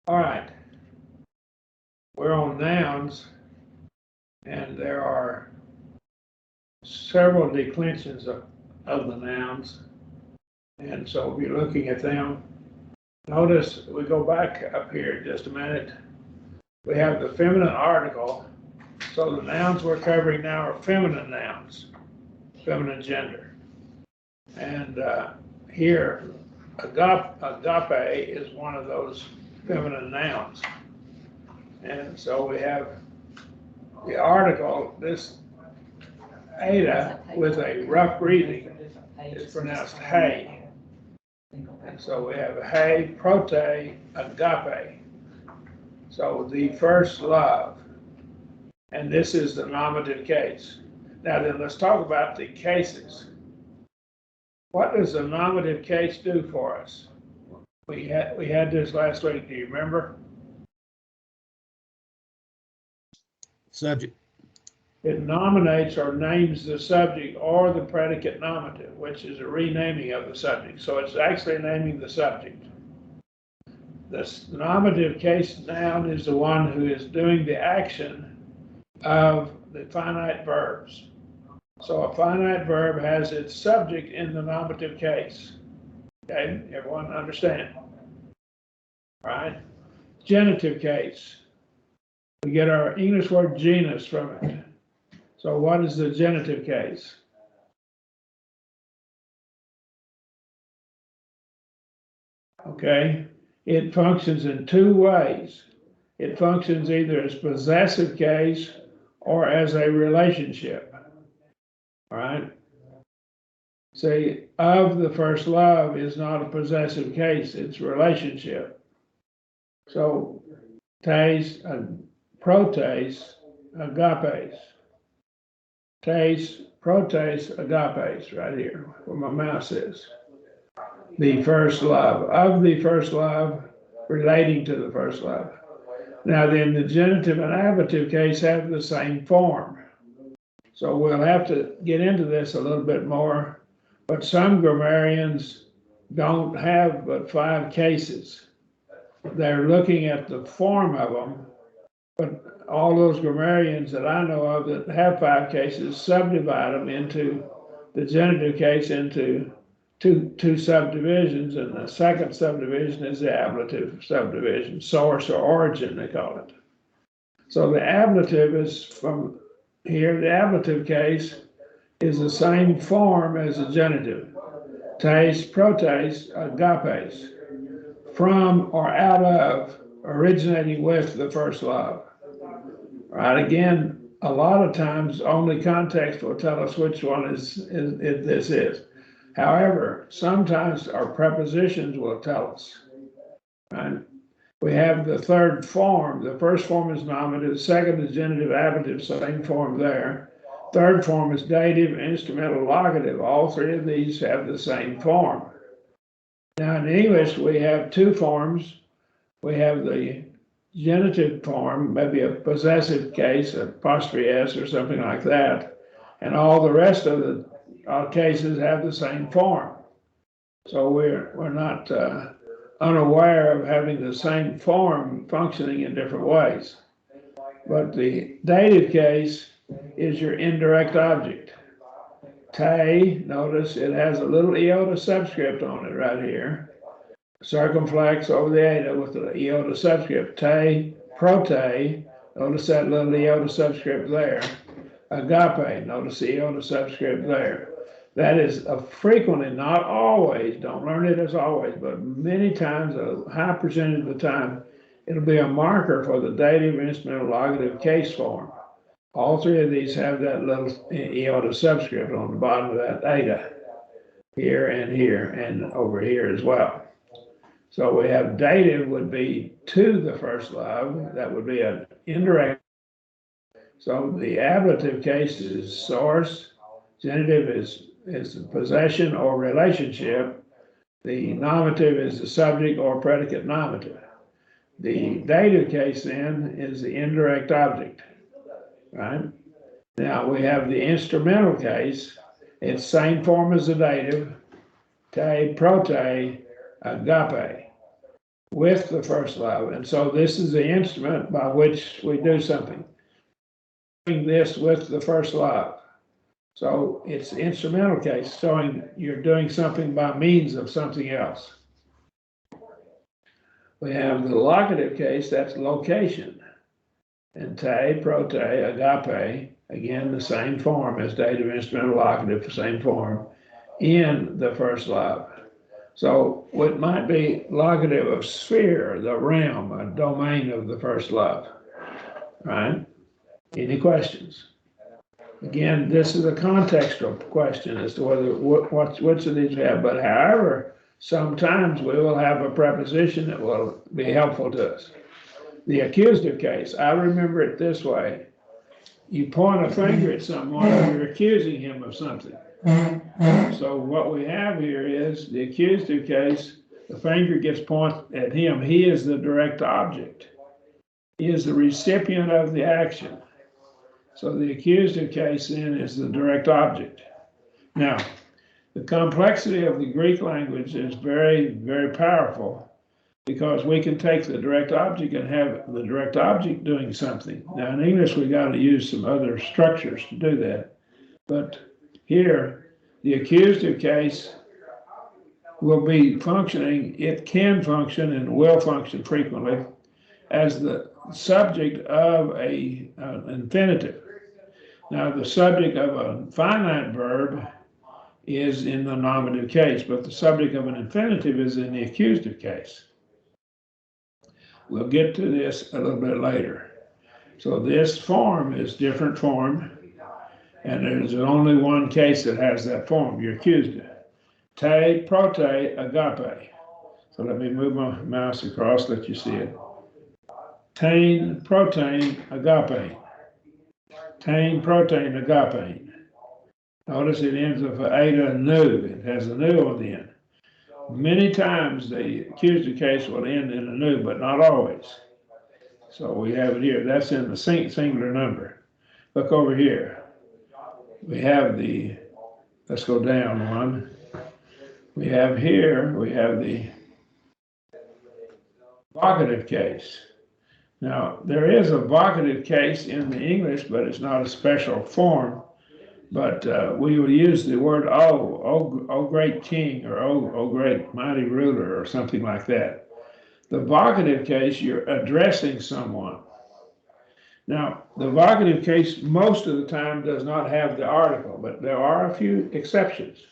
All right. We're on nouns, and there are several declensions of the nouns. And so if you're looking at them, notice we go back up here just a minute. We have the feminine article. So the nouns we're covering now are feminine nouns, feminine gender. And here, agape is one of those feminine nouns. And so we have the article, this Ada with a rough reading is pronounced hey. And so we have hey, prote, agape. So the first love. And this is the nominative case. Now then, let's talk about the cases. What does the nominative case do for us? We had this last week, do you remember? Subject. It nominates or names the subject or the predicate nominative, which is a renaming of the subject. So it's actually naming the subject. The nominative case noun is the one who is doing the action of the finite verbs. So a finite verb has its subject in the nominative case. Okay, everyone understand? Right? Genitive case. We get our English word genus from it. So what is the genitive case? Okay, it functions in two ways. It functions either as possessive case or as a relationship. All right. Say, of the first love is not a possessive case, it's relationship. So, tes, protes, agapes. Tes, protes, agapes, right here, where my mouse is. The first love, of the first love, relating to the first love. Now then, the genitive and ablative case have the same form. So we'll have to get into this a little bit more, but some grammarians don't have but 5 cases. They're looking at the form of them, but all those grammarians that I know of that have 5 cases subdivide them into the genitive case into two subdivisions, and the second subdivision is the ablative subdivision, source or origin, they call it. So the ablative is from here, the ablative case is the same form as the genitive. Tes, protes, agapes. From or out of, originating with the first love. Right, again, a lot of times only context will tell us which one this is. However, sometimes our prepositions will tell us. Right? We have the third form. The first form is nominative, the second is genitive, ablative, same form there. Third form is dative, instrumental, locative. All 3 of these have the same form. Now in English, we have 2 forms. We have the genitive form, maybe a possessive case, apostrophe S or something like that. And all the rest of the cases have the same form. So we're not unaware of having the same form functioning in different ways. But the dative case is your indirect object. Te, notice it has a little iota subscript on it right here. Circumflex over the eta with the iota subscript. Te, prote, notice that little iota subscript there. Agape, notice the iota subscript there. That is frequently, not always, don't learn it as always, but many times, a high percentage of the time, it'll be a marker for the dative, instrumental, locative case form. All 3 of these have that little iota subscript on the bottom of that eta, here and over here as well. So we have dative would be to the first love, that would be an indirect. So the ablative case is source, genitive is the possession or relationship. The nominative is the subject or predicate nominative. The dative case then is the indirect object, right? Now we have the instrumental case. It's same form as the dative, te, prote, agape. with the first love. And so this is the instrument by which we do something. Doing this with the first love. So it's the instrumental case, showing you're doing something by means of something else. We have the locative case, that's location. And te, prote, agape, again, the same form as dative, instrumental, locative, the same form in the first love. So it might be locative of sphere, the realm, a domain of the first love, right? Any questions? Again, this is a contextual question as to whether which of these we have, but however, sometimes we will have a preposition that will be helpful to us. The accusative case, I remember it this way. You point a finger at someone and you're accusing him of something. So what we have here is the accusative case, the finger gets pointed at him. He is the direct object. He is the recipient of the action. So the accusative case then is the direct object. Now, the complexity of the Greek language is very, very powerful because we can take the direct object and have the direct object doing something. Now in English, we got to use some other structures to do that. But here, the accusative case will be functioning, it can function and will function frequently as the subject of an infinitive. Now the subject of a finite verb is in the nominative case, but the subject of an infinitive is in the accusative case. We'll get to this a little bit later. So this form is different form, and there's only one case that has that form, your accusative. Te, prote, agape. So let me move my mouse across, let you see it. Tain, protein, agape. Tain, protein, agape. Notice it ends with eta, nu. It has a nu on the end. Many times the accusative case will end in a nu, but not always. So we have it here. That's in the singular number. Look over here. We have the, let's go down one. We have here, we have the vocative case. Now, there is a vocative case in the English, but it's not a special form. But we will use the word oh great king, or oh great mighty ruler, or something like that. The vocative case, you're addressing someone. Now, the vocative case most of the time does not have the article, but there are a few exceptions.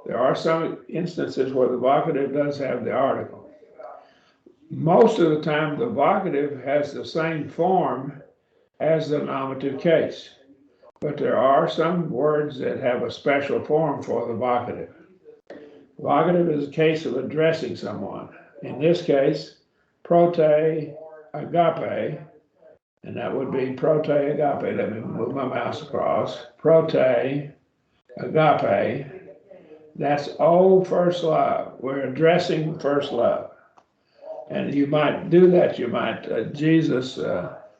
There are some instances where the vocative does have the article. Most of the time, the vocative has the same form as the nominative case. But there are some words that have a special form for the vocative. Vocative is a case of addressing someone. In this case, prote, agape, and that would be prote, agape. Let me move my mouse across. Prote, agape. That's oh, first love. We're addressing first love. And you might do that. You might, Jesus,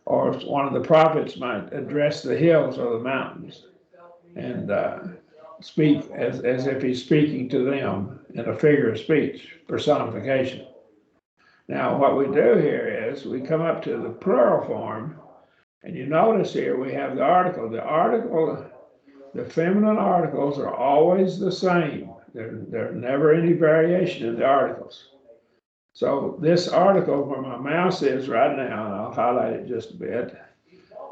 or one of the prophets might address the hills or the mountains and speak as if he's speaking to them in a figure of speech, personification. Now, what we do here is we come up to the plural form, and you notice here we have the article. The article, the feminine articles are always the same. There's never any variation in the articles. So this article where my mouse is right now, and I'll highlight it just a bit,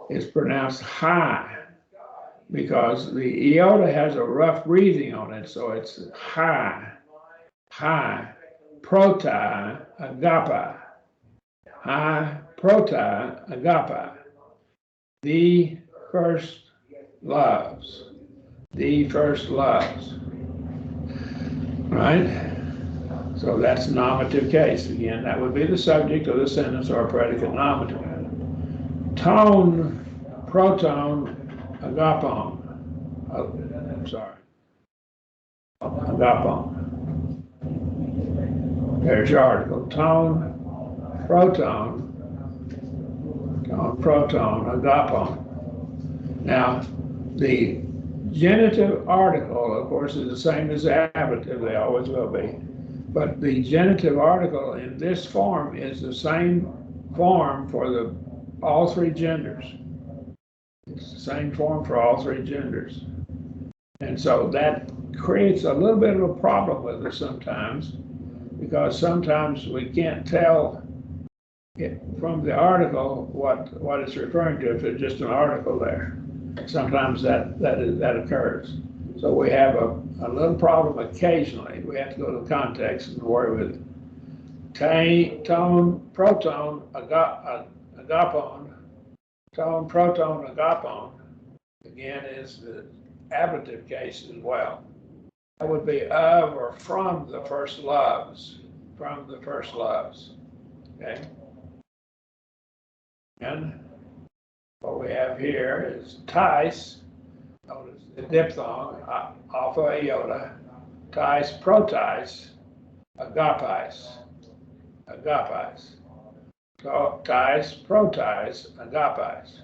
is pronounced high because the iota has a rough breathing on it, so it's high, prota, agape, high, prota, agape, the first loves, right? So that's nominative case. Again, that would be the subject of the sentence or predicate nominative. Tone, proton, agapon. Agapon. There's your article. Tone, proton, agapon. Now, the genitive article, of course, is the same as the ablative. They always will be. But the genitive article in this form is the same form for all three genders. It's the same form for all three genders. And so that creates a little bit of a problem with us sometimes, because sometimes we can't tell it from the article what it's referring to if it's just an article there. Sometimes that occurs. So we have a little problem occasionally. We have to go to the context and worry with it. Tone, proton, agapon. Tone, proton, agapon, again, is the ablative case as well. That would be of or from the first loves. From the first loves. Okay? And what we have here is tis, notice the diphthong, alpha iota, tis, protis, agapis. Agapis. So, tis, protis, agapis.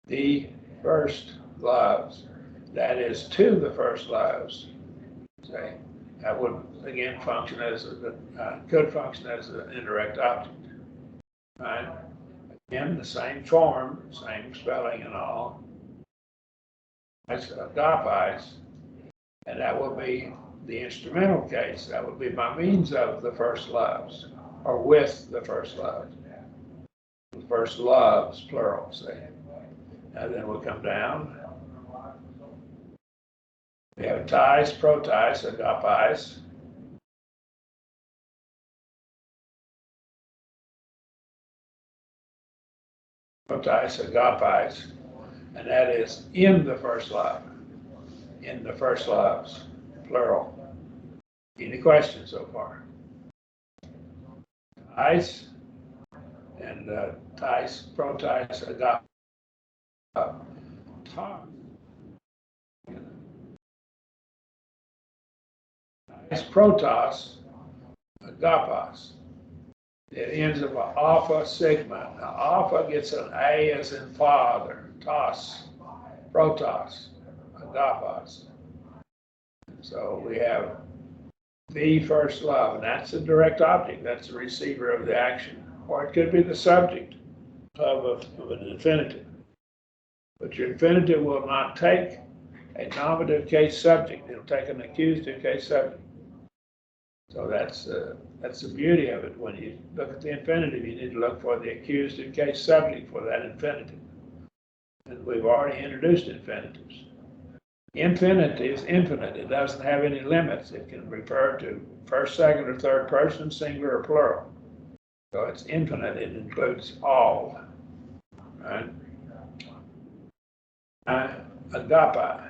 The first loves. That is to the first loves. Say, that would again function as could function as an indirect object. Right? Again, the same form, same spelling and all. That's agapis, and that will be the instrumental case. That would be by means of the first loves, or with the first loves. The first loves, plural, say. And then we'll come down. We have tis, protis, agapis. Protis, agapis. And that is in the first love. In the first loves, plural. Any questions so far? Tis and tis, protis, agapis. Tis, protos, agapos. It ends up with alpha, sigma. Now, alpha gets an A as in father, tos, protos, agapos. So we have the first love, and that's a direct object. That's the receiver of the action. Or it could be the subject of an infinitive. But your infinitive will not take a nominative case subject. It'll take an accusative case subject. So that's the beauty of it. When you look at the infinitive, you need to look for the accusative case subject for that infinitive. And we've already introduced infinitives. Infinitive is infinite. It doesn't have any limits. It can refer to first, second, or third person, singular or plural. So it's infinite. It includes all. Right? Agape.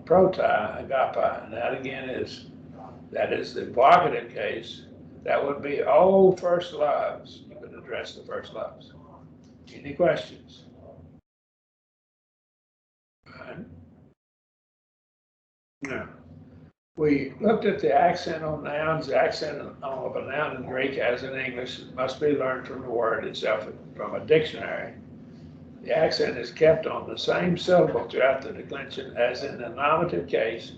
Proti, agape. And that again is the vocative case. That would be all first loves. You could address the first loves. Any questions? Right. Now, we looked at the accent on nouns. The accent of a noun in Greek, as in English, must be learned from the word itself, from a dictionary. The accent is kept on the same syllable throughout the declension as in the nominative case,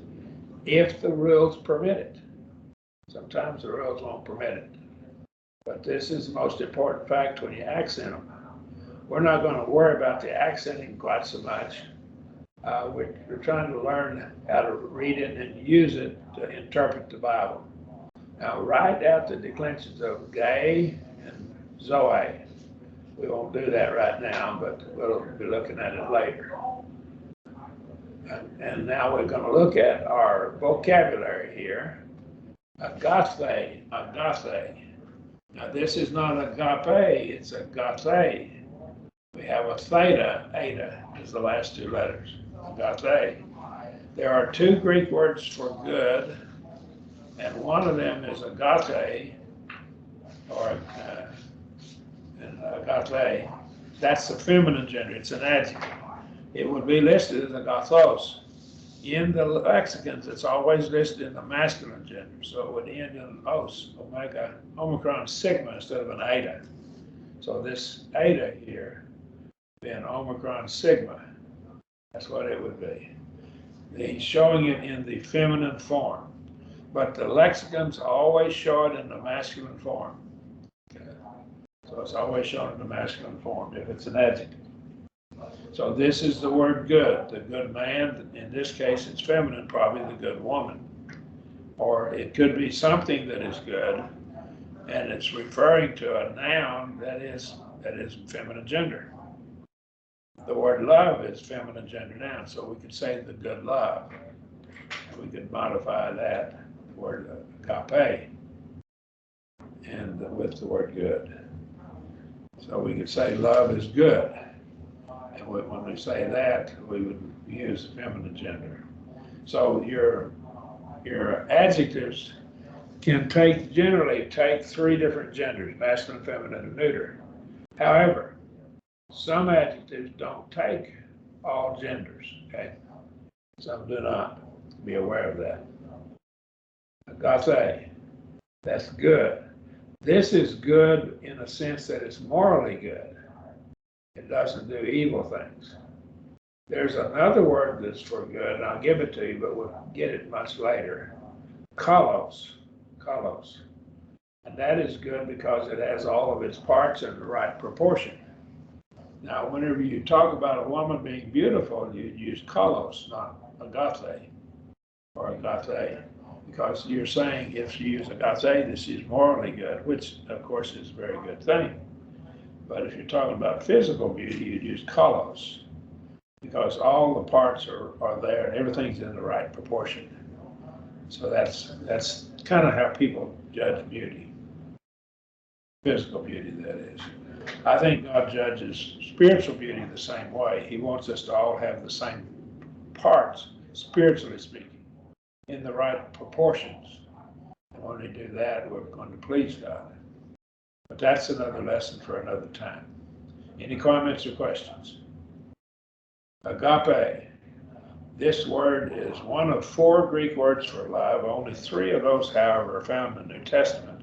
if the rules permit it. Sometimes the rules won't permit it. But this is the most important fact when you accent them. We're not going to worry about the accenting quite so much. We're trying to learn how to read it and use it to interpret the Bible. Now, write out the declensions of gay and zoe. We won't do that right now, but we'll be looking at it later. And now we're going to look at our vocabulary here. Agape, agape. Now this is not agape, it's agape. We have a theta, eta is the last two letters, agape. There are two Greek words for good, and one of them is agape, or agape. That's the feminine gender, it's an adjective. It would be listed as agathos. In the lexicons, it's always listed in the masculine gender, so it would end in an os, omega, omicron sigma instead of an eta. So this eta here would be an omicron sigma. That's what it would be. He's showing it in the feminine form. but the lexicons always show it in the masculine form. Okay. So it's always shown in the masculine form if it's an adjective. So this is the word good. The good man, in this case, it's feminine, probably the good woman. Or it could be something that is good, and it's referring to a noun that is feminine gender. The word love is feminine gender noun, so we could say the good love. We could modify that word agape and with the word good. So we could say love is good. And when we say that, we would use the feminine gender. So your adjectives can generally take three different genders, masculine, feminine, and neuter. However, some adjectives don't take all genders, okay? Some do not. Be aware of that. Agape, that's good. This is good in a sense that it's morally good. It doesn't do evil things. There's another word that's for good, and I'll give it to you, but we'll get it much later. Kalos. And that is good because it has all of its parts in the right proportion. Now, whenever you talk about a woman being beautiful, you use kalos, not agape or agape, because you're saying if you use agape, this is morally good, which of course is a very good thing. But if you're talking about physical beauty, you'd use kalos, because all the parts are there and everything's in the right proportion. So that's kind of how people judge beauty, physical beauty, that is. I think God judges spiritual beauty the same way. He wants us to all have the same parts, spiritually speaking, in the right proportions. And when we do that, we're going to please God. But that's another lesson for another time. Any comments or questions? Agape. This word is one of 4 Greek words for love. Only 3 of those, however, are found in the New Testament.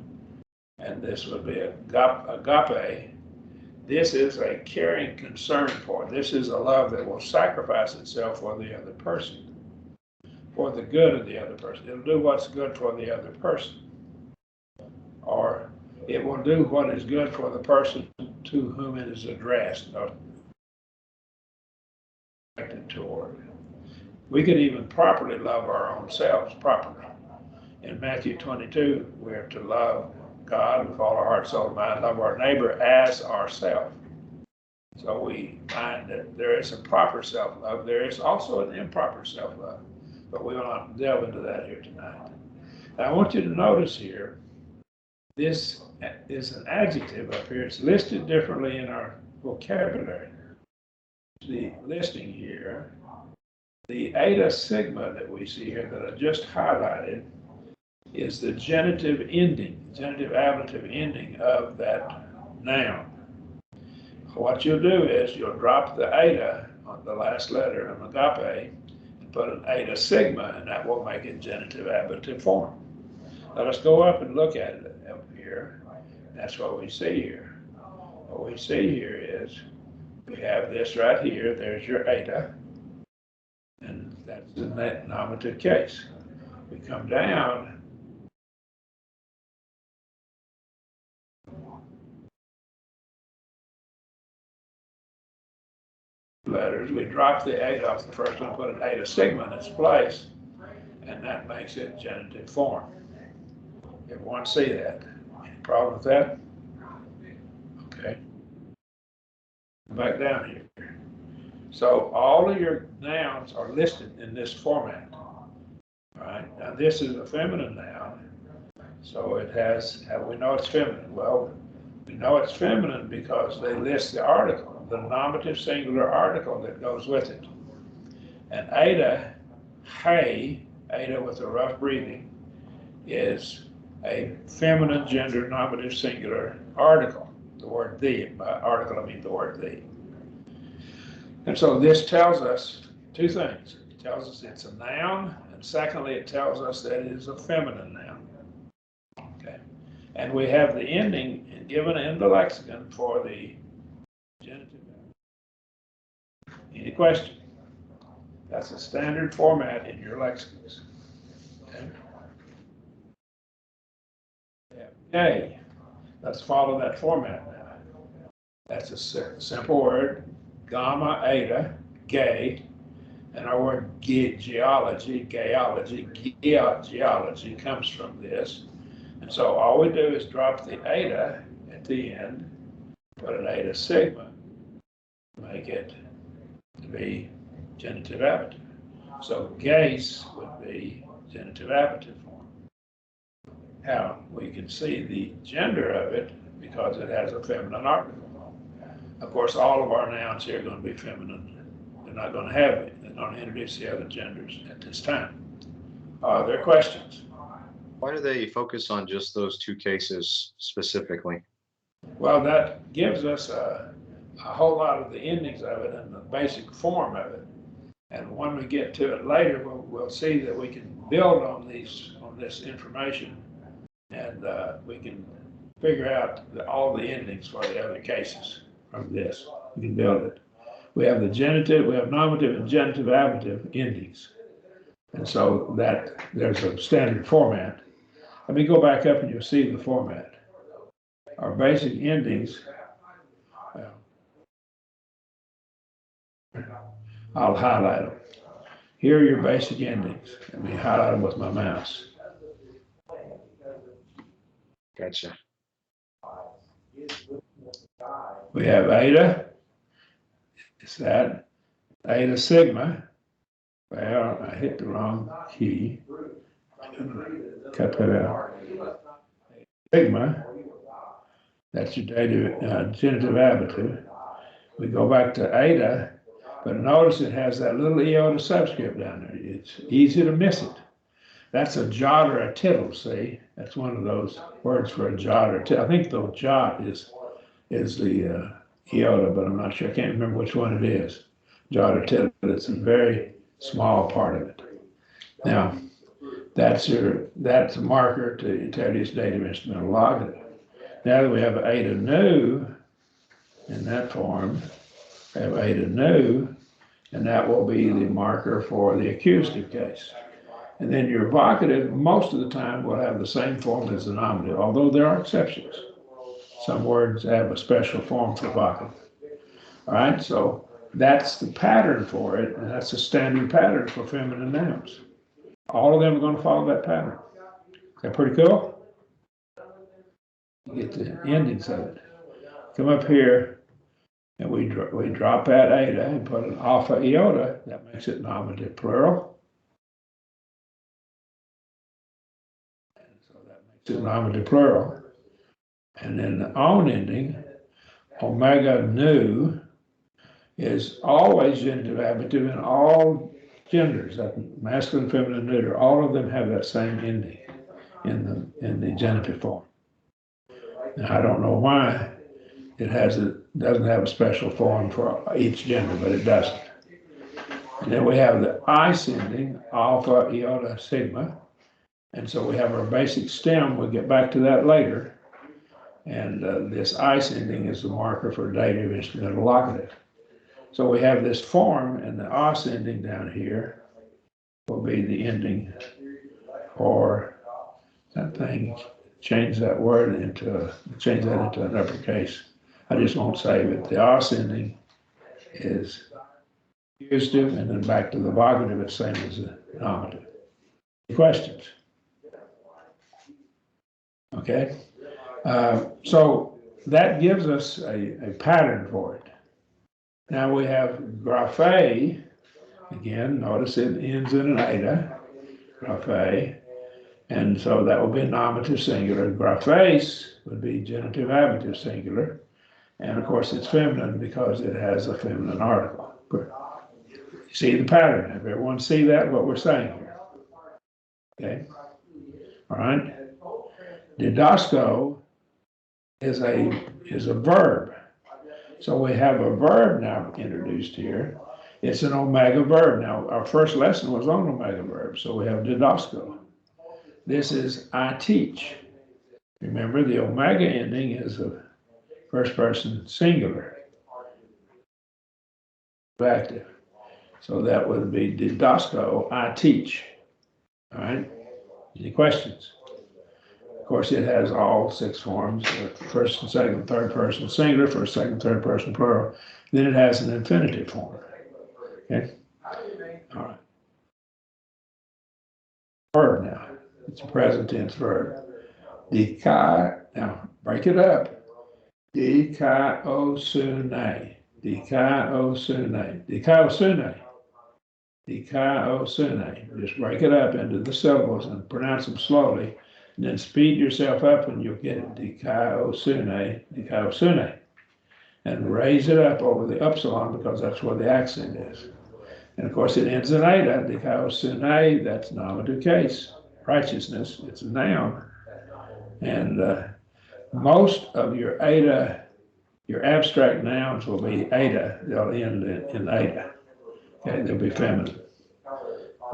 And this would be agape. This is a caring concern for. This is a love that will sacrifice itself for the other person, for the good of the other person. It'll do what's good for the other person. Or it will do what is good for the person to whom it is addressed or directed toward. We could even properly love our own selves properly. In Matthew 22, we are to love God with all our heart, soul, and mind, love our neighbor as ourselves. So we find that there is a proper self-love. There is also an improper self-love, but we will not delve into that here tonight. Now, I want you to notice here, this is an adjective up here. It's listed differently in our vocabulary. The listing here, the eta sigma that we see here that I just highlighted is the genitive ending, genitive ablative ending of that noun. What you'll do is you'll drop the eta on the last letter of agape and put an eta sigma, and that will make it genitive ablative form. Let us go up and look at it up here. That's what we see here. What we see here is we have this right here. There's your eta, and that's the nominative case. We come down. Letters, we drop the eta off the first one, put an eta sigma in its place, and that makes it genitive form. Everyone see that? Any problem with that? Okay. Back down here. So all of your nouns are listed in this format. All right. Now this is a feminine noun, so it has. How do we know it's feminine? Well, we know it's feminine because they list the article, the nominative singular article that goes with it. And eta, hey, eta with a rough breathing, is a feminine gender nominative singular article. The word the. By article, I mean the word the. And so this tells us 2 things. It tells us it's a noun, and secondly, it tells us that it is a feminine noun. Okay. And we have the ending given in the lexicon for the genitive. Any question? That's a standard format in your lexicons. Okay. have gay. Let's follow that format now. That's a simple word, gamma, eta, gay, and our word geology comes from this. And so all we do is drop the eta at the end, put an eta sigma, make it to be genitive ablative. So gaze would be genitive ablative form. How we can see the gender of it because it has a feminine article. Of course, all of our nouns here are going to be feminine. They're not going to have it. They're going to introduce the other genders at this time. Are there questions? Why do they focus on just those two cases specifically? Well, that gives us a whole lot of the endings of it and the basic form of it. And when we get to it later, we'll see that we can build on this information, and we can figure out all the endings for the other cases from this. We can build it. We have the genitive, we have nominative and genitive ablative endings. And so that there's a standard format. Let me go back up and you'll see the format. Our basic endings, I'll highlight them. Here are your basic endings. Let me highlight them with my mouse. Gotcha. We have eta. It's that. Eta sigma. Well, I hit the wrong key. Cut that out. Sigma. That's your genitive ablative. We go back to eta, but notice it has that little iota subscript down there. It's easy to miss it. That's a jot or a tittle, see? That's one of those words for a jot or tittle. I think the jot is the iota, but I'm not sure. I can't remember which one it is. Jot or tittle, but it's a very small part of it. Now, that's a marker to tell you it's dative instrumental locative. Now that we have eta nu in that form, we have eta nu, and that will be the marker for the accusative case. And then your vocative, most of the time, will have the same form as the nominative, although there are exceptions. Some words have a special form for vocative. All right, so that's the pattern for it, and that's the standard pattern for feminine nouns. All of them are going to follow that pattern. Is that pretty cool? You get the endings of it. Come up here, and we drop that eta and put an alpha iota. That makes it nominative plural. To nominative plural, and then the on ending, omega nu, is always genitive ablative in all genders, that masculine, feminine, neuter. All of them have that same ending in the genitive form. Now, I don't know why it doesn't have a special form for each gender, but it doesn't. And then we have the ice ending, alpha, iota, sigma. And so we have our basic stem. We'll get back to that later. And this ice ending is the marker for dative instrumental locative. So we have this form, and the os ending down here will be the ending for that thing. Change that into an uppercase. I just won't save it. The os ending is accusative, and then back to the vocative, it's same as the nominative. Questions? Okay, so that gives us a pattern for it. Now we have graphe. Again, notice it ends in an eta, graphe, and so that will be nominative singular. Graphes would be genitive ablative singular, and of course it's feminine because it has a feminine article. You see the pattern? If everyone see that, what we're saying here? Okay, all right. Didasco is a verb. So we have a verb now introduced here. It's an omega verb. Now, our first lesson was on omega verbs, so we have didasco. This is I teach. Remember, the omega ending is a first person singular. Active. So that would be didasco, I teach. All right? Any questions? Of course, it has all 6 forms, first and second, third person singular, first, second, third person plural. Then it has an infinitive form. Okay? All right. Verb now. It's a present tense verb. Dikai, now break it up. Dikaiosune. Dikaiosune. Dikaiosune. Dikaiosune. Just break it up into the syllables and pronounce them slowly. And then speed yourself up and you'll get it. Dikaiosune. Dikaiosune. And raise it up over the upsilon because that's where the accent is. And of course it ends in eta. Dikaiosune, that's nominative case. Righteousness, it's a noun. And most of your eta, your abstract nouns will be eta. They'll end in eta. Okay, they'll be feminine.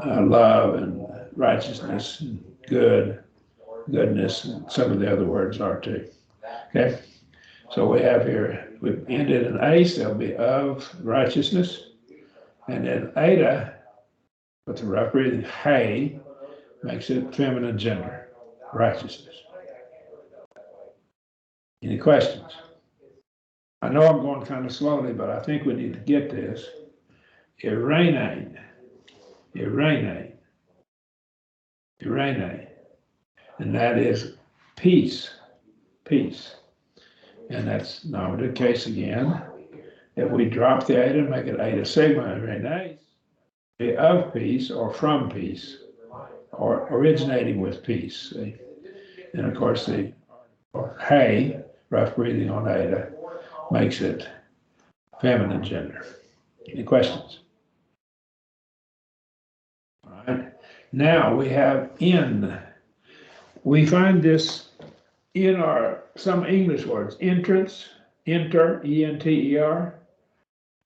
Love and righteousness and goodness, and some of the other words are too. Okay, so we have here, we've ended in ace, they'll be of righteousness. And then eta, with the rough breathing, hey, makes it feminine gender, righteousness. Any questions? I know I'm going kind of slowly, but I think we need to get this. Irene, Irene, Irene, and that is peace, peace. And that's nominative case again. If we drop the eta, make it eta sigma, Irene, be of peace or from peace or originating with peace. See? And of course, the hey, rough breathing on eta, makes it feminine gender. Any questions? All right. Now we have in. We find this in some English words. Entrance, enter, E-N-T-E-R,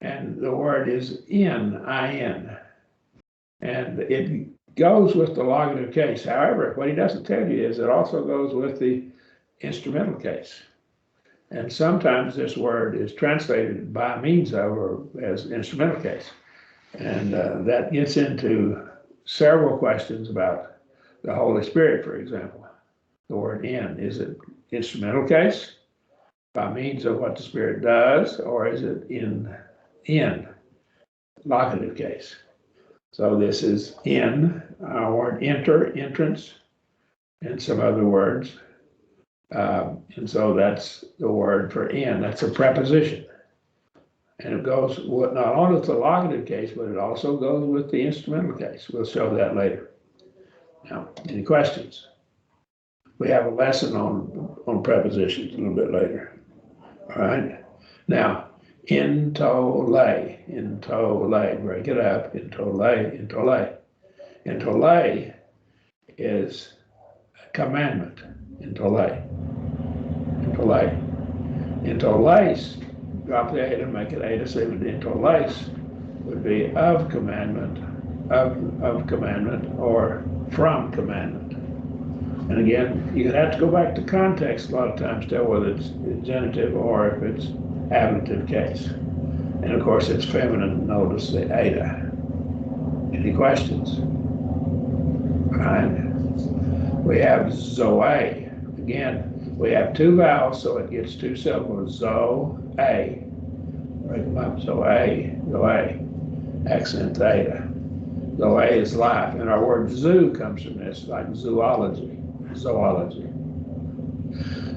and the word is in, I-N. And it goes with the locative case. However, what he doesn't tell you is it also goes with the instrumental case. And sometimes this word is translated by means of or as instrumental case. And that gets into several questions about the Holy Spirit, for example. The word in, is it instrumental case by means of what the Spirit does, or is it in locative case? So this is in, our word enter, entrance, and some other words. And so that's the word for in, that's a preposition. And it goes with not only with the locative case, but it also goes with the instrumental case. We'll show that later. Now, any questions? We have a lesson on prepositions a little bit later. All right. Now, intole, break it up, intole. Intole is a commandment, intole. Intolace, drop the eta, make it eta, say it intolace would be of commandment, of commandment, or from commandment. And again, you have to go back to context a lot of times, tell whether it's genitive or if it's ablative case. And of course, it's feminine, notice the eta. Any questions? All right. We have zoe. Again, we have 2 vowels, so it gets 2 syllables. Zo-a. Break them up. Zo-a, accent theta. Zoe is life. And our word zoo comes from this, like zoology. Zoology.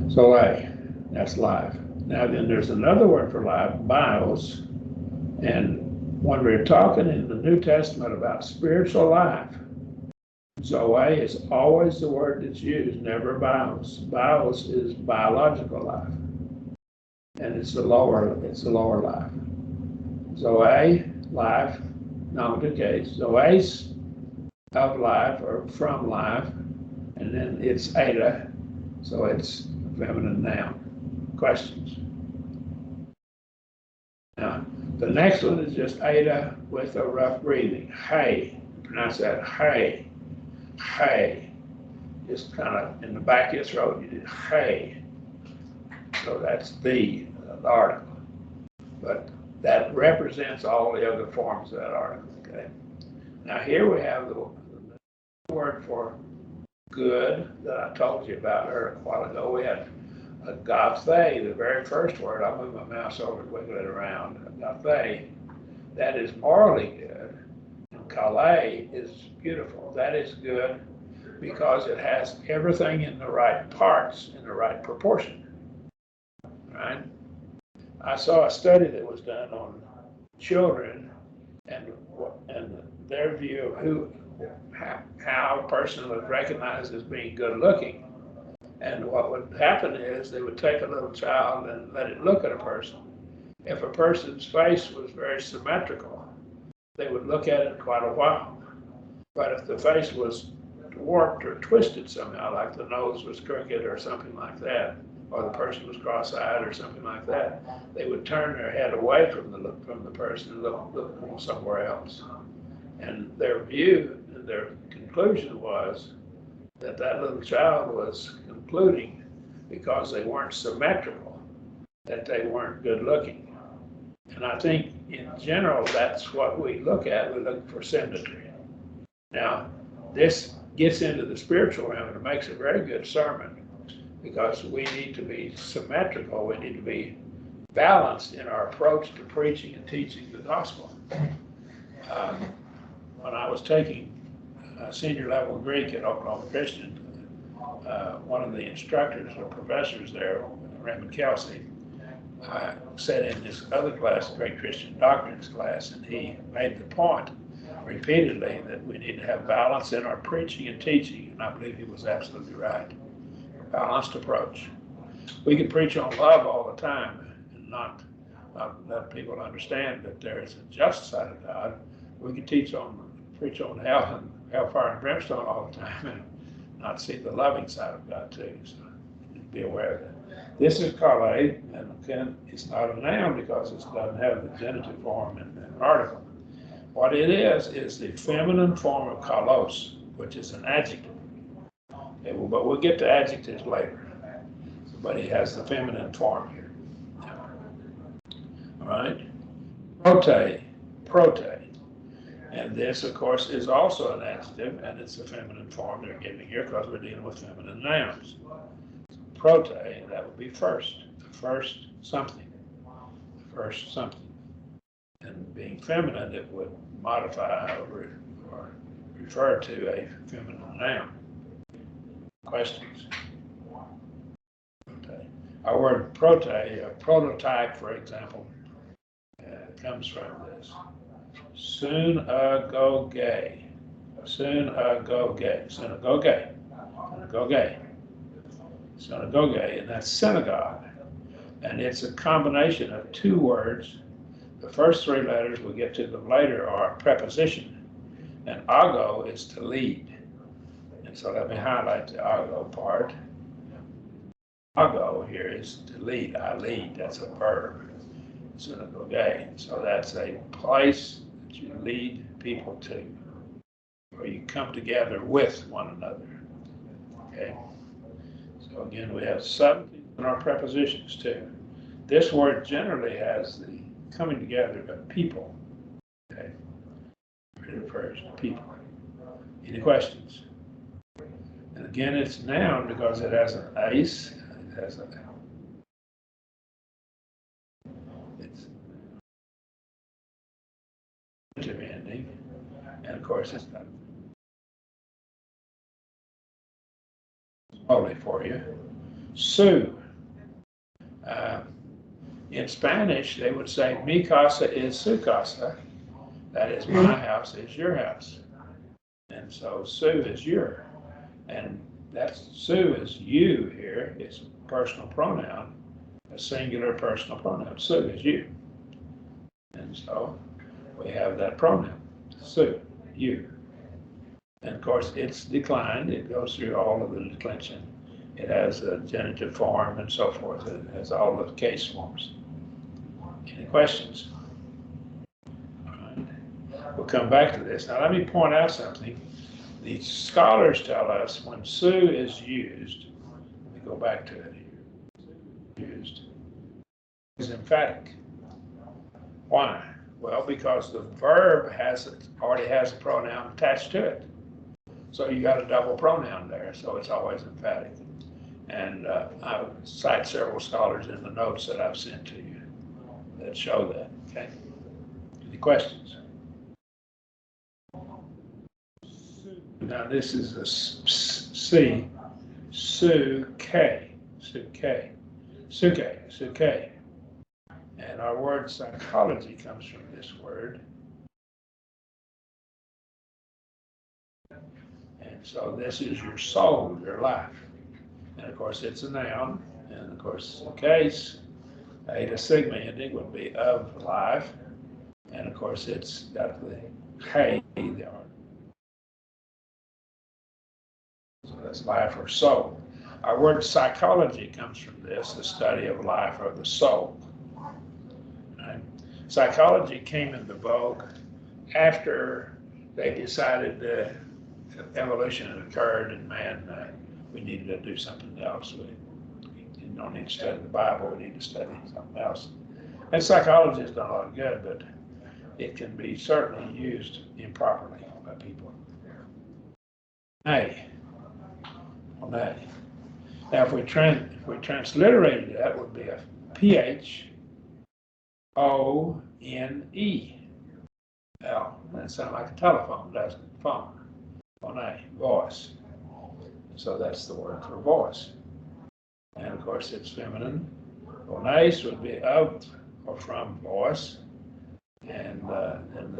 Zoe, that's life. Now then there's another word for life, bios. And when we're talking in the New Testament about spiritual life, Zoe is always the word that's used, never bios. Bios is biological life. And it's the lower life. Zoe, life, nominative case. Zoes, of life or from life. And then it's eta, so it's feminine noun. Questions? Now, the next one is just eta with a rough breathing. Hey, pronounce that hey. Hey, just kind of in the back of your throat, you do hey. So that's the article. But that represents all the other forms of that article, okay? Now here we have the word for good that I told you about her a while ago. We had a gothe, the very first word. I'll move my mouse over and wiggle it around. Gothe, that is morally good. And Calais is beautiful. That is good because it has everything in the right parts, in the right proportion, right? I saw a study that was done on children and their view of how a person was recognized as being good looking. And what would happen is they would take a little child and let it look at a person. If a person's face was very symmetrical, they would look at it quite a while. But if the face was warped or twisted somehow, like the nose was crooked or something like that, or the person was cross-eyed or something like that, they would turn their head away from the person and look somewhere else. And their view, their conclusion was that that little child was concluding, because they weren't symmetrical, that they weren't good looking. And I think in general, that's what we look at. We look for symmetry. Now, this gets into the spiritual realm and it makes a very good sermon, because we need to be symmetrical. We need to be balanced in our approach to preaching and teaching the gospel. When I was taking senior level Greek at Oklahoma Christian, one of the instructors or professors there, Raymond Kelsey, sat in this other class, Great Christian Doctrines class, and he made the point repeatedly that we need to have balance in our preaching and teaching, and I believe he was absolutely right. A balanced approach. We can preach on love all the time and not let people understand that there is a just side of God. We can preach on hell and hellfire and brimstone all the time and not see the loving side of God too. So be aware of that. This is Calais, and again, it's not a noun because it doesn't have the genitive form in an article. What it is the feminine form of kalos, which is an adjective. Okay, well, but we'll get to adjectives later. But he has the feminine form here. All right? Prote. And this, of course, is also an adjective, and it's a feminine form they're giving here because we're dealing with feminine nouns. Prote, that would be first, the first something, the first something. And being feminine, it would modify or refer to a feminine noun. Questions? Prote. Our word prote, a prototype, for example, comes from this. Synagogue. Synagogue. Synagogue. Synagogue. Synagogue, and that's synagogue. And it's a combination of two words. The first three letters we'll get to them later are a preposition. And ago is to lead. And so let me highlight the ago part. Ago here is to lead. I lead. That's a verb. Synagogue. So that's a place that you lead people to, where you come together with one another. Okay. So again, we have subjects in our prepositions too. This word generally has the coming together of people. Okay. It refers to people. Any questions? And again, it's noun because it has an ace. It has it's ending, and of course it's not slowly for you. Su. In Spanish, they would say, mi casa is su casa. That is, my house is your house. And so su is your. And that's su is you here. It's a personal pronoun, a singular personal pronoun. Su is you. And so we have that pronoun, su, you. And of course, it's declined. It goes through all of the declension. It has a genitive form and so forth. It has all the case forms. Any questions? All right. We'll come back to this. Now, let me point out something. The scholars tell us when su is used, let me go back to it here, used, is emphatic. Why? Well, because the verb already has a pronoun attached to it. So you got a double pronoun there, so it's always emphatic. And I cite several scholars in the notes that I've sent to you that show that, okay? Any questions? Now this is a C, suke. And our word psychology comes from this word. And so this is your soul, your life. And of course, it's a noun. And of course, the case, eta sigma ending would be of life. And of course, it's got the hey, the art. So that's life or soul. Our word psychology comes from this, the study of life or the soul. Right? Psychology came into vogue after they decided that evolution had occurred and man, we needed to do something else. We don't need to study the Bible, we need to study something else. And psychology has done a lot of good, but it can be certainly used improperly by people. Nay. Well, nay. Now, if we transliterated that, it would be a P-H-O-N-E. Well, that sounds like a telephone, doesn't it? Phone. Phone, voice. So that's the word for voice. And of course, it's feminine. Phonase would be of or from voice. And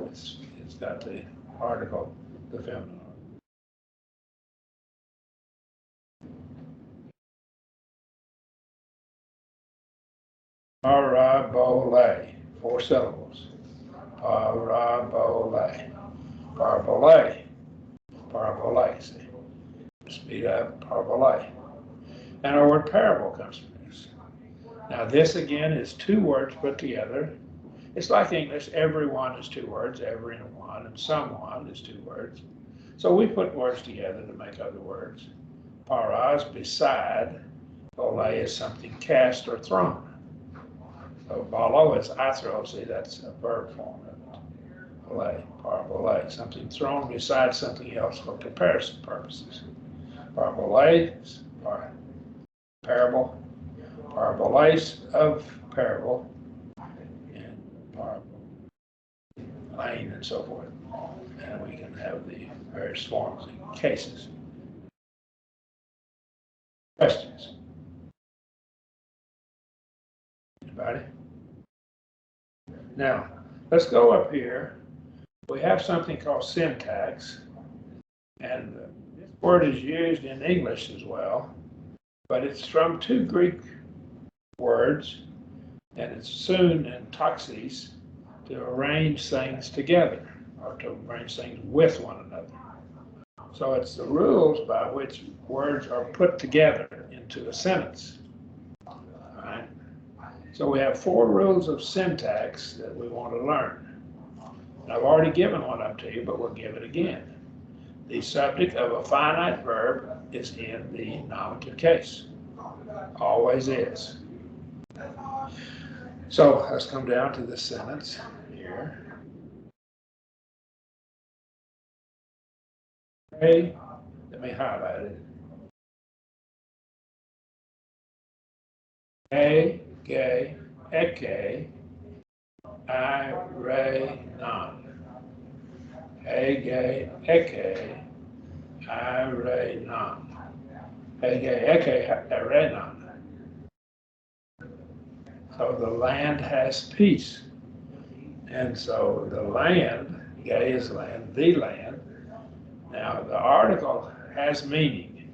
it's got the article, the feminine. Parabole, 4 syllables. Parabole. Parabole. Parabole, see. Speed up, parabole. And our word parable comes from this. Now this again is 2 words put together. It's like English, everyone is 2 words, everyone and someone is 2 words. So we put words together to make other words. Para is beside, ole is something cast or thrown. So balo is I throw, see that's a verb form of it. Ole, parabole, something thrown beside something else for comparison purposes. Parabole, parable, paraboles of parable, and parable, lane, and so forth. And we can have the various forms and cases. Questions? Anybody? Now, let's go up here. We have something called syntax, and this word is used in English as well, but it's from 2 Greek words, and it's soon and taxis, to arrange things together, or to arrange things with one another. So it's the rules by which words are put together into a sentence. All right? So we have 4 rules of syntax that we want to learn. And I've already given one up to you, but we'll give it again. The subject of a finite verb is in the nominative case. Always is. So let's come down to this sentence here. Okay, let me highlight it. A, gay, eke, I, re, non. A, gay, eke, I, re, non. A, gay, eke, re, non. So the land has peace. And so the land, gay is land, the land. Now the article has meaning.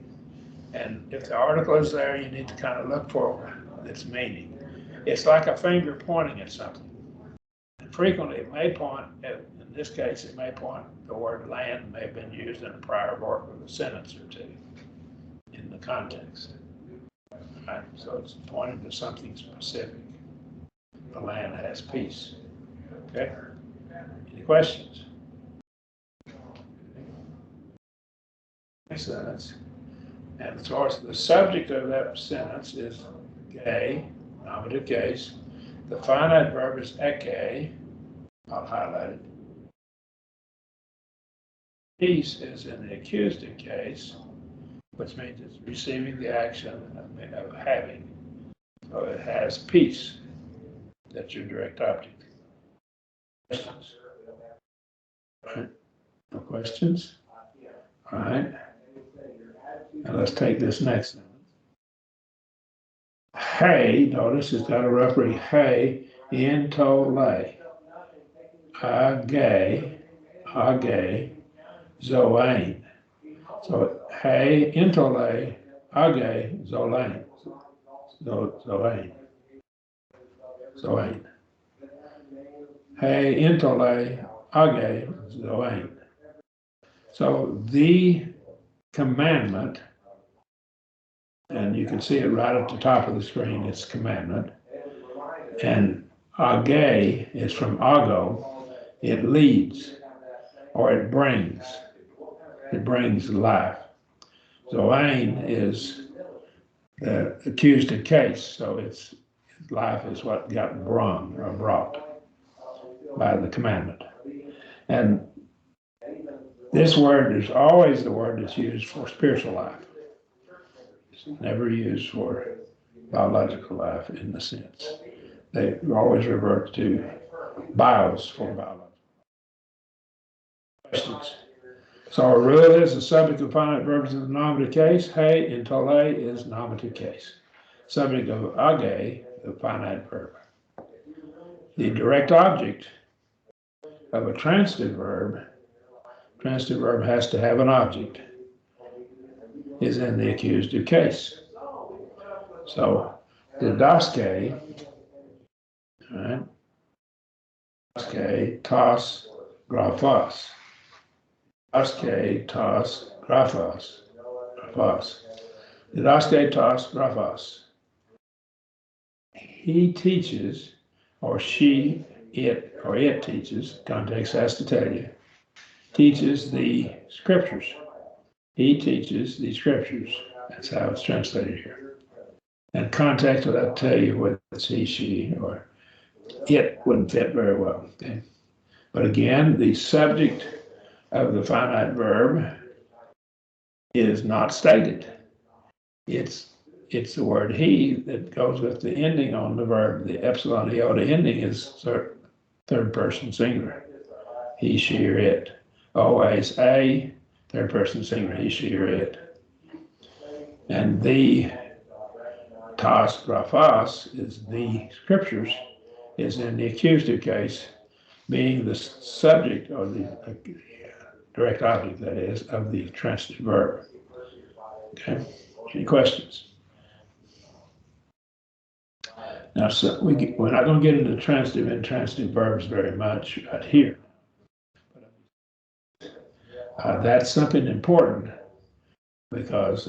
And if the article is there, you need to kind of look for its meaning. It's like a finger pointing at something. And frequently it may point, in this case, it may point, the word land may have been used in a prior part of a sentence or 2 in the context. Right? So it's pointing to something specific. The land has peace. Okay? Any questions? Next sentence. And of course, the subject of that sentence is gay, nominative case. The finite verb is eke. I'll highlight it. Peace is in the accusative case, which means it's receiving the action of having. So it has peace. That's your direct object. Questions? All right. No questions? All right. Now let's take this next one. Hey, notice it's got a referee. Hey, into lay. Age, zoane. So hey, into lay, age, zoane. Zoane. Zoane. Hey, into lay, age, zoane. So the commandment, and you can see it right at the top of the screen, it's commandment. And age is from ago, it leads or it brings life. Zoane is the accusative case, so it's life is what got brung or brought by the commandment. And this word is always the word that's used for spiritual life. It's never used for biological life in the sense. They always revert to bios for biological. Questions? So our rule is the subject of finite verbs in the nominative case. Hey in tole is nominative case. Subject of age, the finite verb. The direct object of a transitive verb has to have an object, is in the accusative case. So didaske, right? Didaske tos graphos. Didaske tos graphos. Didaske tos graphos. He teaches, or she, it teaches, context has to tell you, teaches the scriptures. He teaches the scriptures. That's how it's translated here. And context will tell you whether it's he, she, or it wouldn't fit very well. Okay? But again, the subject of the finite verb is not stated. It's the word he that goes with the ending on the verb. The epsilon iota ending is third person singular. He, she, or it. Always a third person singular, he, she, or it. And the tos graphos is the scriptures, is in the accusative case, being the subject or the direct object, that is, of the transitive verb. Okay, any questions? Now, so we're not going to get into transitive and intransitive verbs very much right here. That's something important because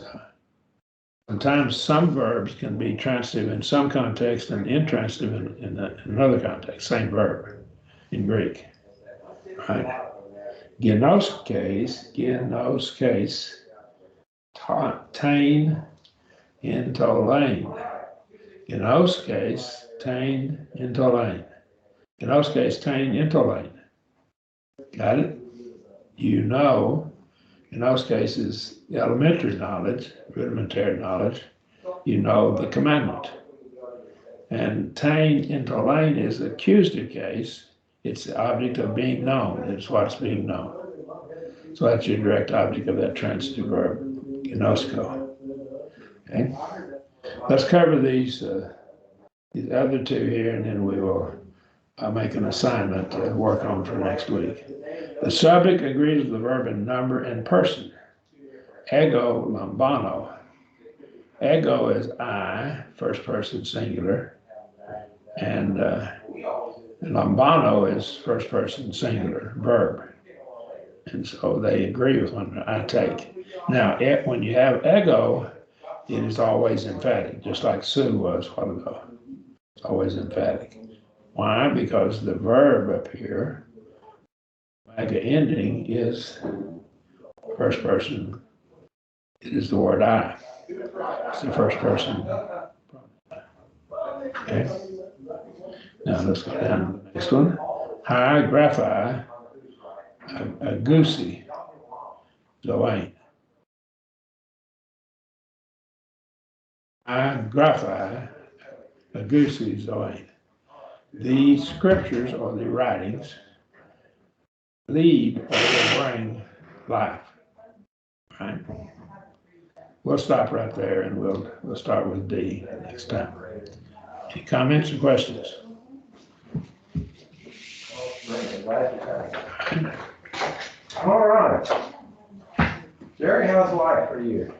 sometimes some verbs can be transitive in some context and intransitive in another context, same verb in Greek. Right? Genos case, tain into lane. Genos case, tain into lane. Genos case, tain into lane. Got it? You know, in those cases, the elementary knowledge, rudimentary knowledge, you know the commandment. And tain into lane is the accusative case. It's the object of being known. It's what's being known. So that's your direct object of that transitive verb, gnosko. Okay? Let's cover these other two here, and then we will make an assignment to work on for next week. The subject agrees with the verb in number and person. Ego lambano. Ego is I, first person singular, and lambano is first person singular verb. And so they agree with one another. I take. Now, when you have ego, it is always emphatic, just like Sue was a while ago. It's always emphatic. Why? Because the verb up here, mega ending, is first person. It is the word I. It's the first person. Okay. Now let's go down to the next one. Hi, graphi, a goosey. so ain't. I graphi, a goosey, so ain't. These scriptures or the writings lead or will bring life. Right? We'll stop right there and we'll start with D next time. Any comments or questions? All right. Jerry, how's life for you?